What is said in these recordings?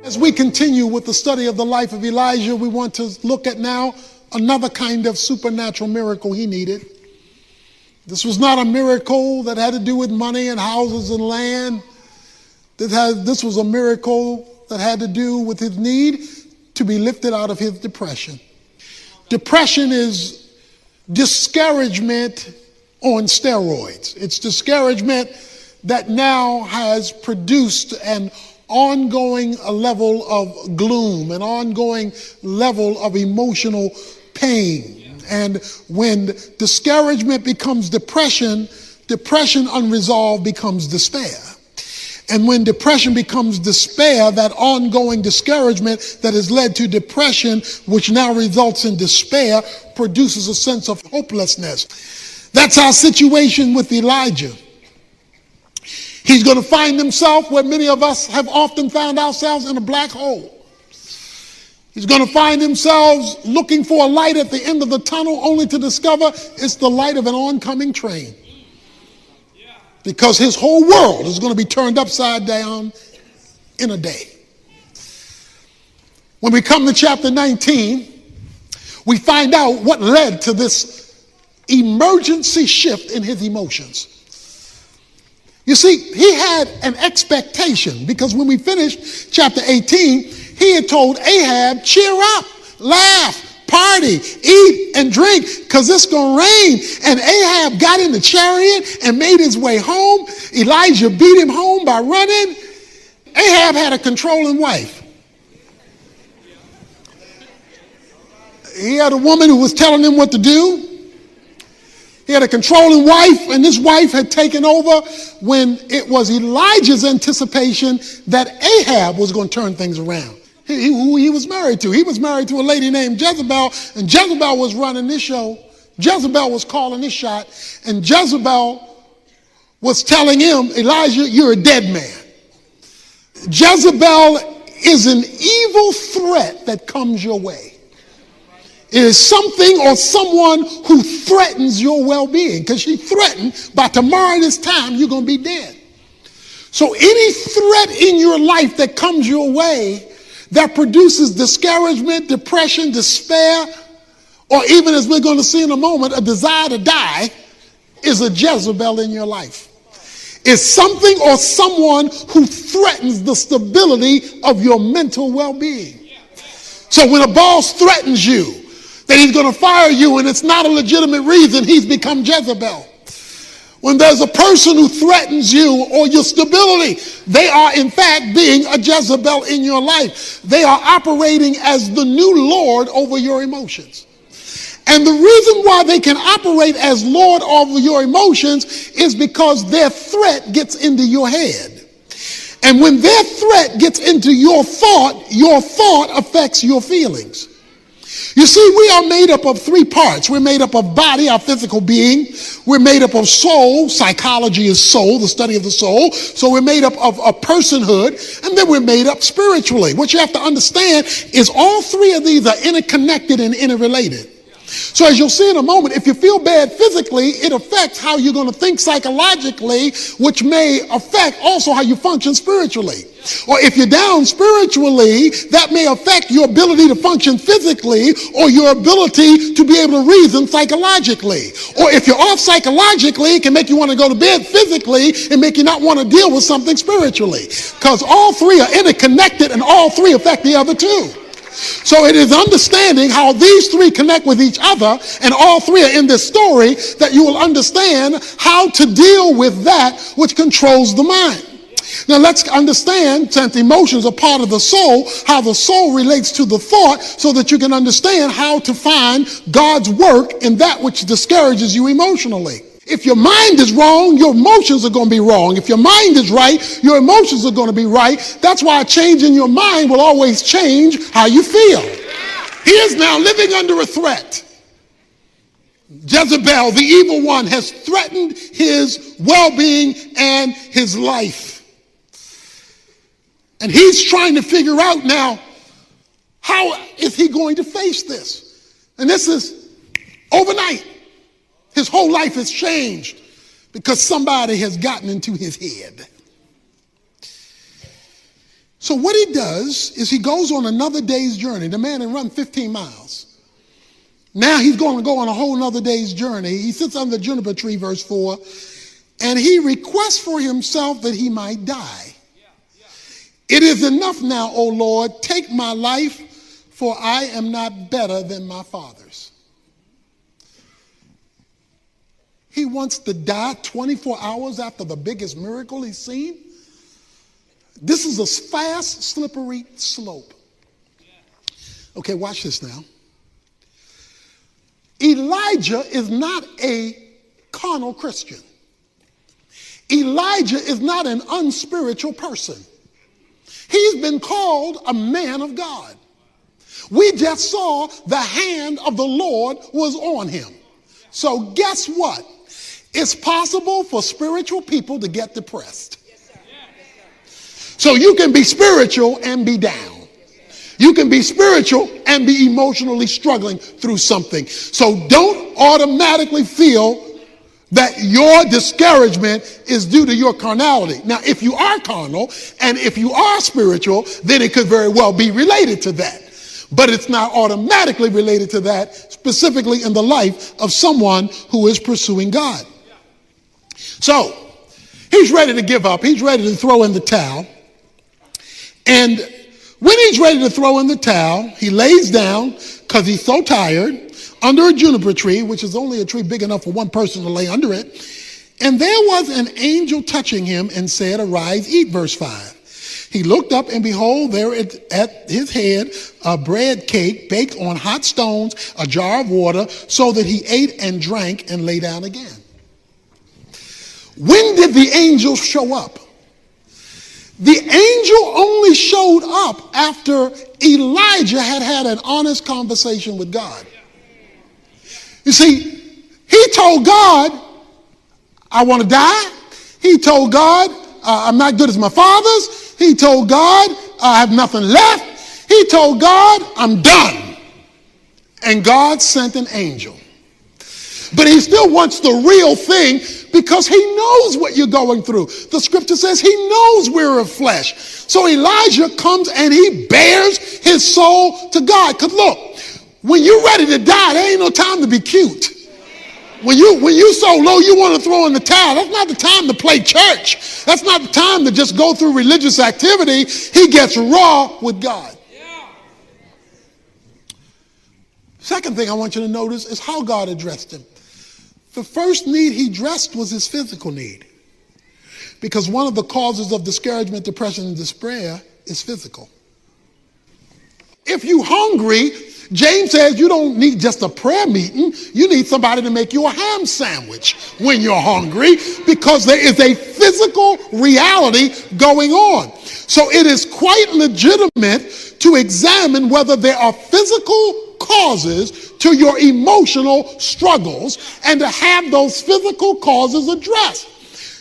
As we continue with the study of the life of Elijah, we want to look at now another kind of supernatural miracle he needed. This was not a miracle that had to do with money and houses and land. This was a miracle that had to do with his need to be lifted out of his depression. Depression is discouragement on steroids. It's discouragement that now has produced an ongoing level of gloom, an ongoing level of emotional pain. And when discouragement becomes depression, depression unresolved becomes despair. And when depression becomes despair, that ongoing discouragement that has led to depression, which now results in despair, produces a sense of hopelessness. That's our situation with Elijah. He's going to find himself where many of us have often found ourselves, in a black hole. He's going to find himself looking for a light at the end of the tunnel, only to discover it's the light of an oncoming train. Because his whole world is going to be turned upside down in a day. When we come to chapter 19, we find out what led to this emergency shift in his emotions. You see, he had an expectation, because when we finished chapter 18, he had told Ahab, cheer up, laugh, party, eat and drink, because it's going to rain. And Ahab got in the chariot and made his way home. Elijah beat him home by running. Ahab had a controlling wife. He had a woman who was telling him what to do. He had a controlling wife, and this wife had taken over when it was Elijah's anticipation that Ahab was going to turn things around. Who he was married to. He was married to a lady named Jezebel, and Jezebel was running this show. Jezebel was calling this shot, and Jezebel was telling him, Elijah, you're a dead man. Jezebel is an evil threat that comes your way. It is something or someone who threatens your well-being, because she threatened by tomorrow this time you're going to be dead. So any threat in your life that comes your way that produces discouragement, depression, despair, or even, as we're going to see in a moment, a desire to die, is a Jezebel in your life. It's something or someone who threatens the stability of your mental well-being. So when a boss threatens you that he's going to fire you and it's not a legitimate reason, he's become Jezebel. When there's a person who threatens you or your stability, they are in fact being a Jezebel in your life. They are operating as the new Lord over your emotions. And the reason why they can operate as Lord over your emotions is because their threat gets into your head. And when their threat gets into your thought affects your feelings. You see, we are made up of three parts. We're made up of body, our physical being. We're made up of soul. Psychology is soul, the study of the soul. So we're made up of a personhood, and then we're made up spiritually. What you have to understand is all three of these are interconnected and interrelated. So as you'll see in a moment, if you feel bad physically, it affects how you're going to think psychologically, which may affect also how you function spiritually. Or if you're down spiritually, that may affect your ability to function physically or your ability to be able to reason psychologically. Or if you're off psychologically, it can make you want to go to bed physically and make you not want to deal with something spiritually. Because all three are interconnected and all three affect the other two. So it is understanding how these three connect with each other, and all three are in this story, that you will understand how to deal with that which controls the mind. Now let's understand, since emotions are part of the soul, how the soul relates to the thought, so that you can understand how to find God's work in that which discourages you emotionally. If your mind is wrong, your emotions are going to be wrong. If your mind is right, your emotions are going to be right. That's why a change in your mind will always change how you feel. He is now living under a threat. Jezebel, the evil one, has threatened his well-being and his life. And he's trying to figure out now, how is he going to face this? And this is overnight. His whole life has changed because somebody has gotten into his head. So what he does is he goes on another day's journey. The man had run 15 miles. Now he's going to go on a whole nother day's journey. He sits under the juniper tree, verse 4, and he requests for himself that he might die. It is enough now, O Lord, take my life, for I am not better than my fathers. He wants to die 24 hours after the biggest miracle he's seen. This is a fast, slippery slope. Okay, watch this now. Elijah is not a carnal Christian. Elijah is not an unspiritual person. He's been called a man of God. We just saw the hand of the Lord was on him. So guess what? It's possible for spiritual people to get depressed. So you can be spiritual and be down. You can be spiritual and be emotionally struggling through something. So don't automatically feel that your discouragement is due to your carnality. Now, if you are carnal and if you are spiritual, then it could very well be related to that. But it's not automatically related to that, specifically in the life of someone who is pursuing God. So he's ready to give up. He's ready to throw in the towel. And when he's ready to throw in the towel, he lays down because he's so tired under a juniper tree, which is only a tree big enough for one person to lay under it. And there was an angel touching him and said, arise, eat, verse 5. He looked up and behold, there at his head a bread cake baked on hot stones, a jar of water, so that he ate and drank and lay down again. When did the angel show up? The angel only showed up after Elijah had had an honest conversation with God. You see, he told God, I want to die. He told God, I'm not good as my fathers. He told God, I have nothing left. He told God, I'm done. And God sent an angel. But he still wants the real thing because he knows what you're going through. The scripture says he knows we're of flesh. So Elijah comes and he bears his soul to God. Because look, when you're ready to die, there ain't no time to be cute. When you so low you want to throw in the towel, that's not the time to play church. That's not the time to just go through religious activity. He gets raw with God. Second thing I want you to notice is how God addressed him. The first need he addressed was his physical need. Because one of the causes of discouragement, depression, and despair is physical. If you're hungry, James says you don't need just a prayer meeting. You need somebody to make you a ham sandwich when you're hungry, because there is a physical reality going on. So it is quite legitimate to examine whether there are physical causes to your emotional struggles and to have those physical causes addressed.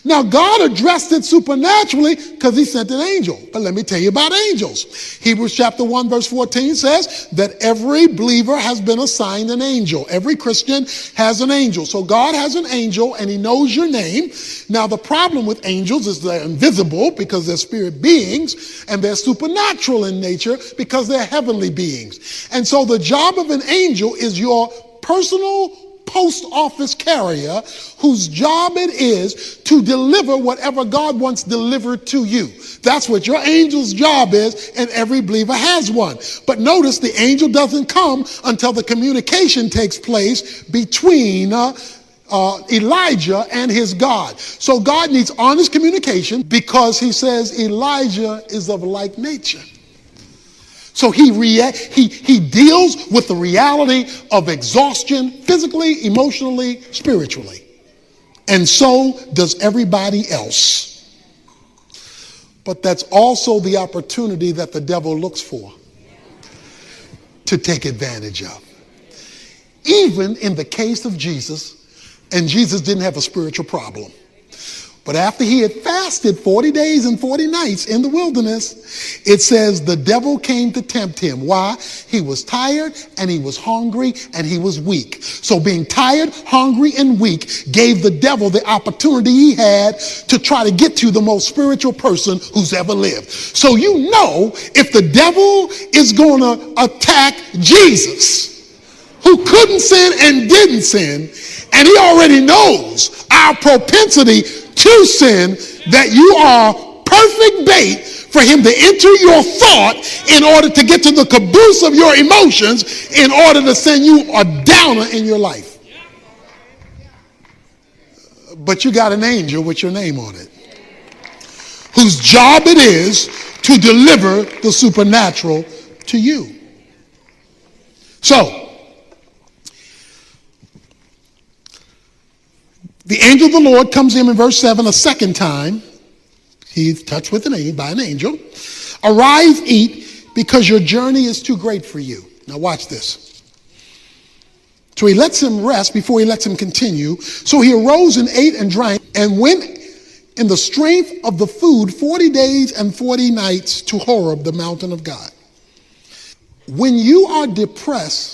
Now, God addressed it supernaturally because he sent an angel. But let me tell you about angels. Hebrews chapter 1 verse 14 says that every believer has been assigned an angel. Every Christian has an angel. So God has an angel and he knows your name. Now, the problem with angels is they're invisible because they're spirit beings, and they're supernatural in nature because they're heavenly beings. And so the job of an angel is your personal post office carrier whose job it is to deliver whatever God wants delivered to you. That's what your angel's job is, and every believer has one. But notice the angel doesn't come until the communication takes place between Elijah and his God. So God needs honest communication because he says Elijah is of like nature. So he deals with the reality of exhaustion physically, emotionally, spiritually. And so does everybody else. But that's also the opportunity that the devil looks for to take advantage of. Even in the case of Jesus, and Jesus didn't have a spiritual problem. But after he had fasted 40 days and 40 nights in the wilderness, it says the devil came to tempt him. Why? He was tired and he was hungry and he was weak. So being tired, hungry, and weak gave the devil the opportunity he had to try to get to the most spiritual person who's ever lived. So you know, if the devil is going to attack Jesus, who couldn't sin and didn't sin, and he already knows our propensity to sin, that you are perfect bait for him to enter your thought in order to get to the caboose of your emotions in order to send you a downer in your life. But you got an angel with your name on it, whose job it is to deliver the supernatural to you. So, the angel of the Lord comes in verse 7 a second time. He's touched with by an angel. Arise, eat, because your journey is too great for you. Now watch this. So he lets him rest before he lets him continue. So he arose and ate and drank and went in the strength of the food 40 days and 40 nights to Horeb, the mountain of God. When you are depressed,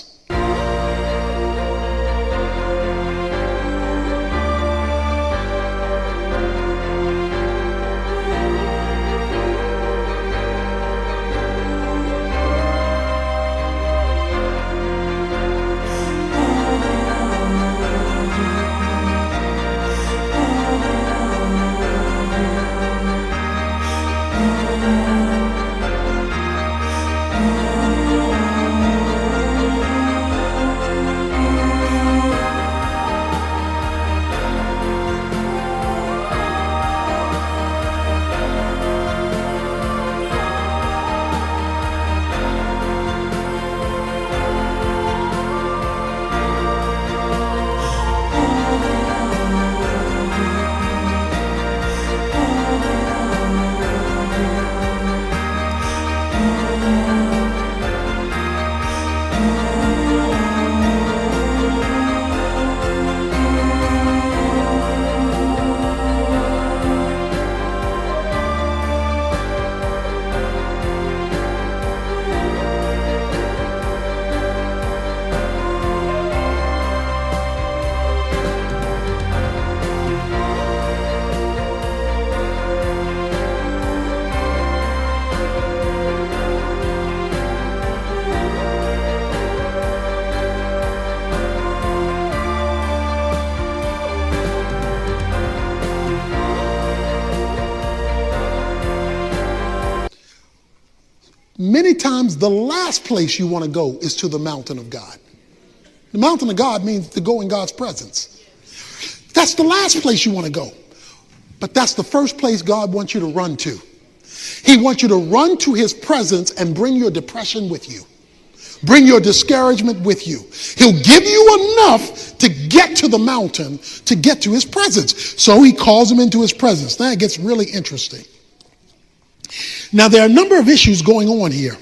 many times the last place you want to go is to the mountain of God. The mountain of God means to go in God's presence. That's the last place you want to go. But that's the first place God wants you to run to. He wants you to run to his presence and bring your depression with you. Bring your discouragement with you. He'll give you enough to get to the mountain, to get to his presence. So he calls him into his presence. Now it gets really interesting. Now there are a number of issues going on here.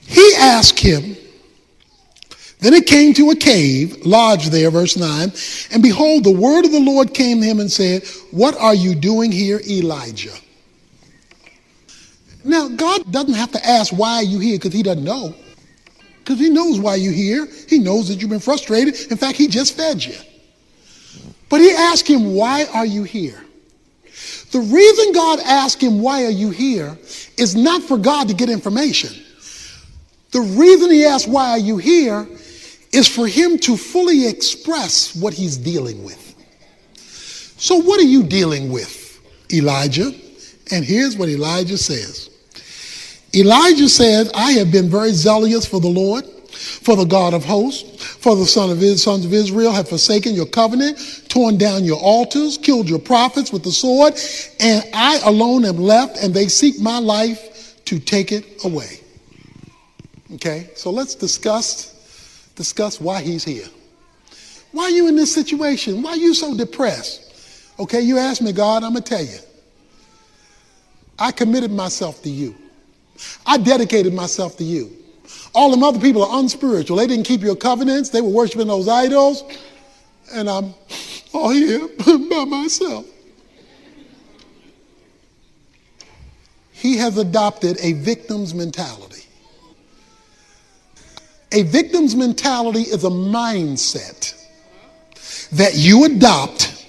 He asked him, then it came to a cave, lodged there, verse 9, and behold, the word of the Lord came to him and said, what are you doing here, Elijah? Now, God doesn't have to ask, why are you here? Because he doesn't know. Because he knows why you're here. He knows that you've been frustrated. In fact, he just fed you. But he asked him, why are you here? The reason God asked him, why are you here, is not for God to get information. The reason he asked, why are you here, is for him to fully express what he's dealing with. So what are you dealing with, Elijah? And here's what Elijah says. Elijah says, I have been very zealous for the Lord, for the God of hosts, for the sons of Israel have forsaken your covenant, torn down your altars, killed your prophets with the sword, and I alone am left, and they seek my life to take it away. Okay, so let's discuss why he's here. Why are you in this situation? Why are you so depressed? Okay, you ask me, God, I'm going to tell you. I committed myself to you. I dedicated myself to you. All them other people are unspiritual. They didn't keep your covenants. They were worshiping those idols. And I'm all here by myself. He has adopted a victim's mentality. A victim's mentality is a mindset that you adopt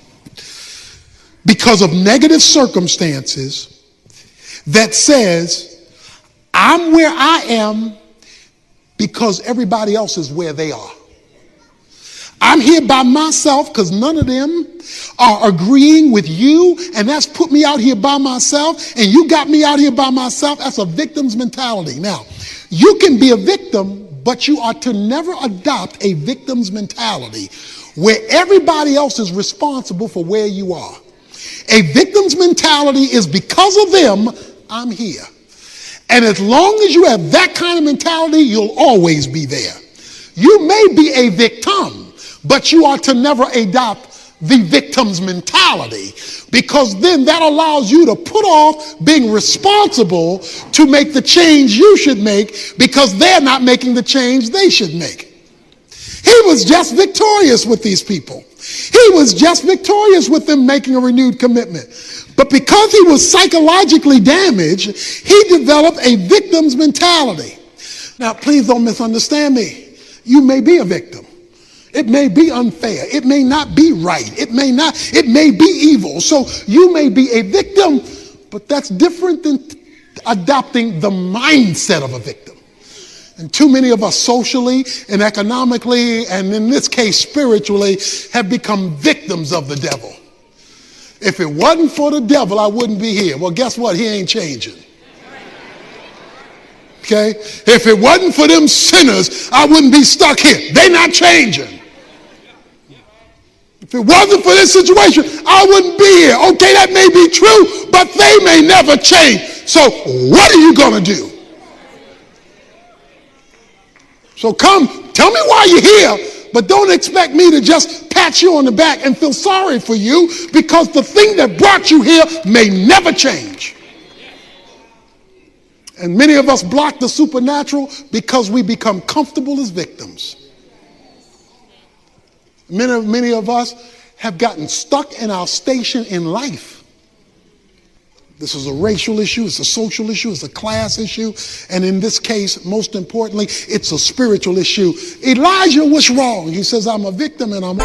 because of negative circumstances that says, I'm where I am because everybody else is where they are. I'm here by myself because none of them are agreeing with you, and that's put me out here by myself, and you got me out here by myself. That's a victim's mentality. Now, you can be a victim, but you are to never adopt a victim's mentality where everybody else is responsible for where you are. A victim's mentality is because of them, I'm here. And as long as you have that kind of mentality, you'll always be there. You may be a victim, but you are to never adopt the victim's mentality, because then that allows you to put off being responsible to make the change you should make because they're not making the change they should make. He was just victorious with these people. He was just victorious with them making a renewed commitment. But because he was psychologically damaged, he developed a victim's mentality. Now, please don't misunderstand me. You may be a victim. It may be unfair. It may not be right. It may be evil. So you may be a victim, but that's different than adopting the mindset of a victim. And too many of us socially and economically, and in this case spiritually, have become victims of the devil. If it wasn't for the devil, I wouldn't be here. Well, guess what? He ain't changing. Okay? If it wasn't for them sinners, I wouldn't be stuck here. They're not changing. If it wasn't for this situation, I wouldn't be here. Okay, that may be true, but they may never change. So what are you going to do? So come, tell me why you're here, but don't expect me to just pat you on the back and feel sorry for you, because the thing that brought you here may never change. And many of us block the supernatural because we become comfortable as victims. Many of us have gotten stuck in our station in life. This is a racial issue, it's a social issue, it's a class issue, and in this case, most importantly, it's a spiritual issue. Elijah was wrong. He says, I'm a victim and I'm...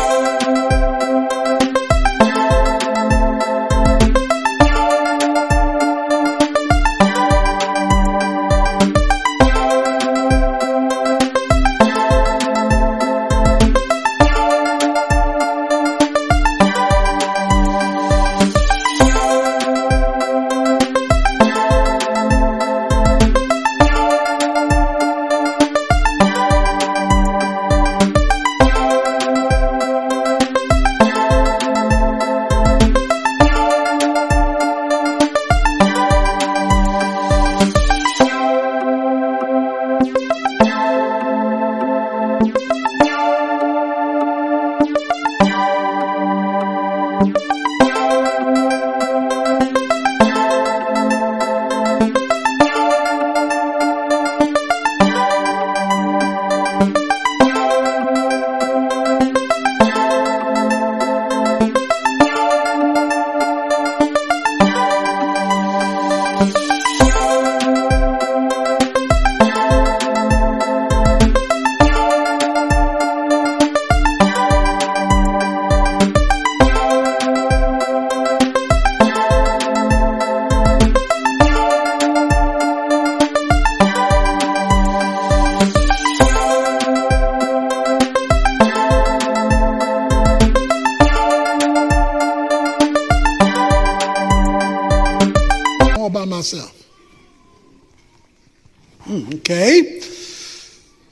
Okay,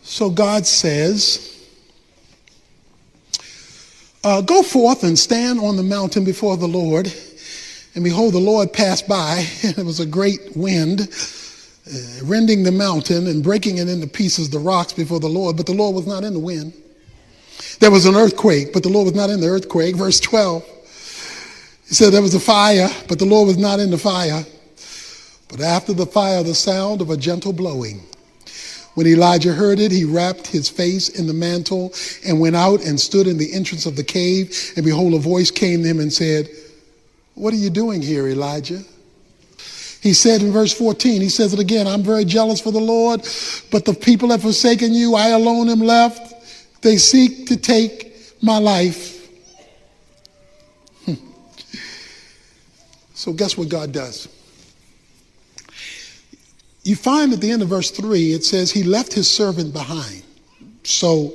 so God says, go forth and stand on the mountain before the Lord. And behold, the Lord passed by, and it was a great wind, rending the mountain and breaking it into pieces, the rocks before the Lord. But the Lord was not in the wind. There was an earthquake, but the Lord was not in the earthquake. Verse 12, he said there was a fire, but the Lord was not in the fire. But after the fire, the sound of a gentle blowing. When Elijah heard it, he wrapped his face in the mantle and went out and stood in the entrance of the cave. And behold, a voice came to him and said, "What are you doing here, Elijah?" He said in verse 14, he says it again, "I'm very jealous for the Lord, but the people have forsaken you. I alone am left. They seek to take my life." So guess what God does? You find at the end of verse 3, it says he left his servant behind. So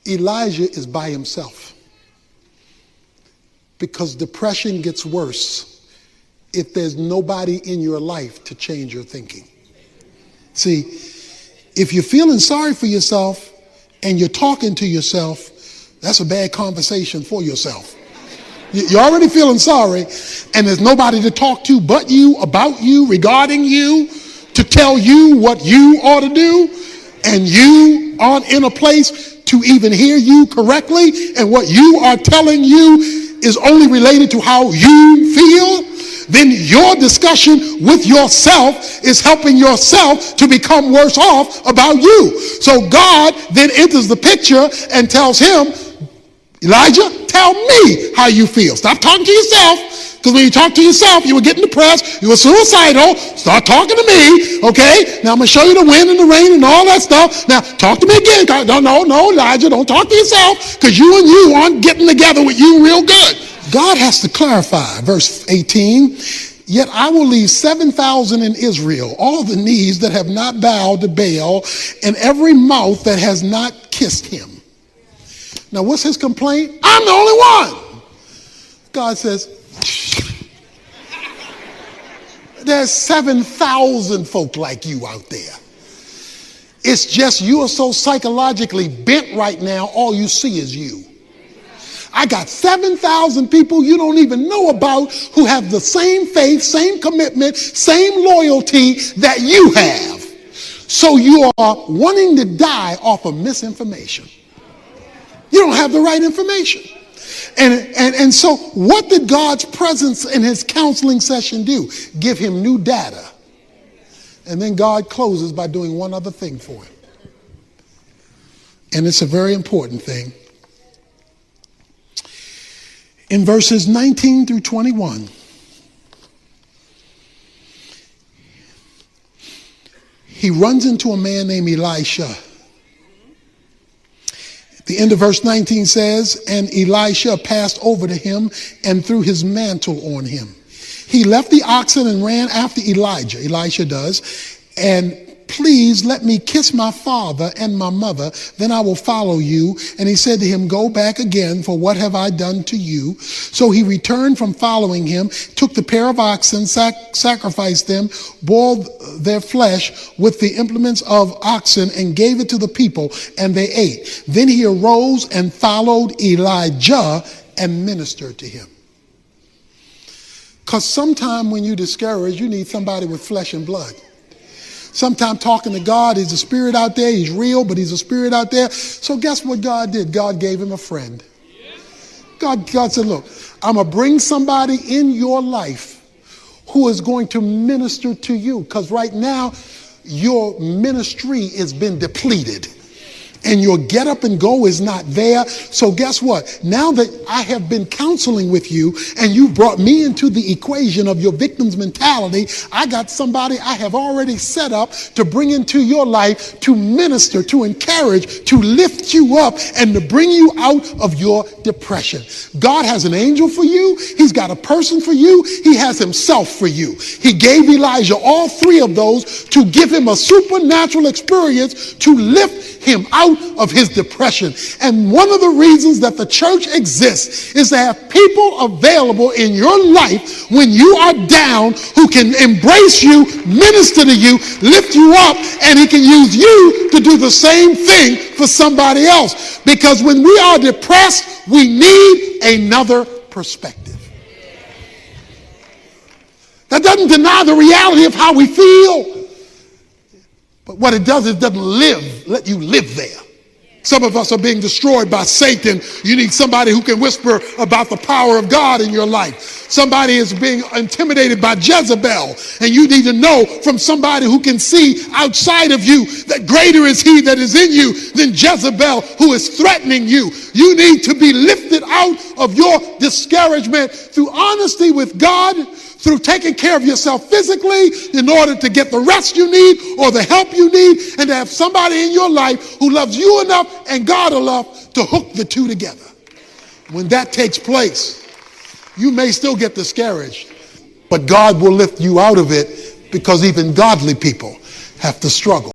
Elijah is by himself. Because depression gets worse if there's nobody in your life to change your thinking. See, if you're feeling sorry for yourself and you're talking to yourself, that's a bad conversation for yourself. You're already feeling sorry, and there's nobody to talk to but you, about you, regarding you, to tell you what you ought to do, and you aren't in a place to even hear you correctly, and what you are telling you is only related to how you feel, then your discussion with yourself is helping yourself to become worse off about you. So God then enters the picture and tells him, "Elijah, tell me how you feel. Stop talking to yourself, because when you talk to yourself, you were getting depressed, you were suicidal. Start talking to me, okay? Now I'm going to show you the wind and the rain and all that stuff. Now talk to me again. No, Elijah, don't talk to yourself, because you and you aren't getting together with you real good." God has to clarify. Verse 18, "Yet I will leave 7,000 in Israel, all the knees that have not bowed to Baal, and every mouth that has not kissed him." Now, what's his complaint? I'm the only one. God says, there's 7,000 folk like you out there. It's just you are so psychologically bent right now, all you see is you. I got 7,000 people you don't even know about who have the same faith, same commitment, same loyalty that you have. So you are wanting to die off of misinformation. You don't have the right information. And so what did God's presence in his counseling session do? Give him new data. And then God closes by doing one other thing for him. And it's a very important thing. In verses 19 through 21, he runs into a man named Elisha. The end of verse 19 says, "And Elisha passed over to him and threw his mantle on him. He left the oxen and ran after Elijah," Elisha does, "and please let me kiss my father and my mother, then I will follow you. And he said to him, go back again, for what have I done to you?" So he returned from following him, took the pair of oxen, sacrificed them, boiled their flesh with the implements of oxen, and gave it to the people, and they ate. Then he arose and followed Elijah and ministered to him. Because sometime when you're discouraged, you need somebody with flesh and blood. Sometimes talking to God, he's a spirit out there. He's real, but he's a spirit out there. So guess what God did? God gave him a friend. God said, look, I'm going to bring somebody in your life who is going to minister to you. Because right now, your ministry has been depleted. And your get up and go is not there. So guess what? Now that I have been counseling with you and you brought me into the equation of your victim's mentality, I got somebody I have already set up to bring into your life to minister, to encourage, to lift you up, and to bring you out of your depression. God has an angel for you. He's got a person for you. He has himself for you. He gave Elijah all three of those to give him a supernatural experience to lift him out of his depression. And one of the reasons that the church exists is to have people available in your life when you are down who can embrace you, minister to you, lift you up, and he can use you to do the same thing for somebody else. Because when we are depressed, we need another perspective. That doesn't deny the reality of how we feel. But what it does is it doesn't let you live there. Some of us are being destroyed by Satan. You need somebody who can whisper about the power of God in your life. Somebody is being intimidated by Jezebel, and you need to know from somebody who can see outside of you that greater is he that is in you than Jezebel who is threatening you. You need to be lifted out of your discouragement through honesty with God, through taking care of yourself physically in order to get the rest you need or the help you need, and to have somebody in your life who loves you enough and God enough to hook the two together. When that takes place, you may still get discouraged, but God will lift you out of it, because even godly people have to struggle.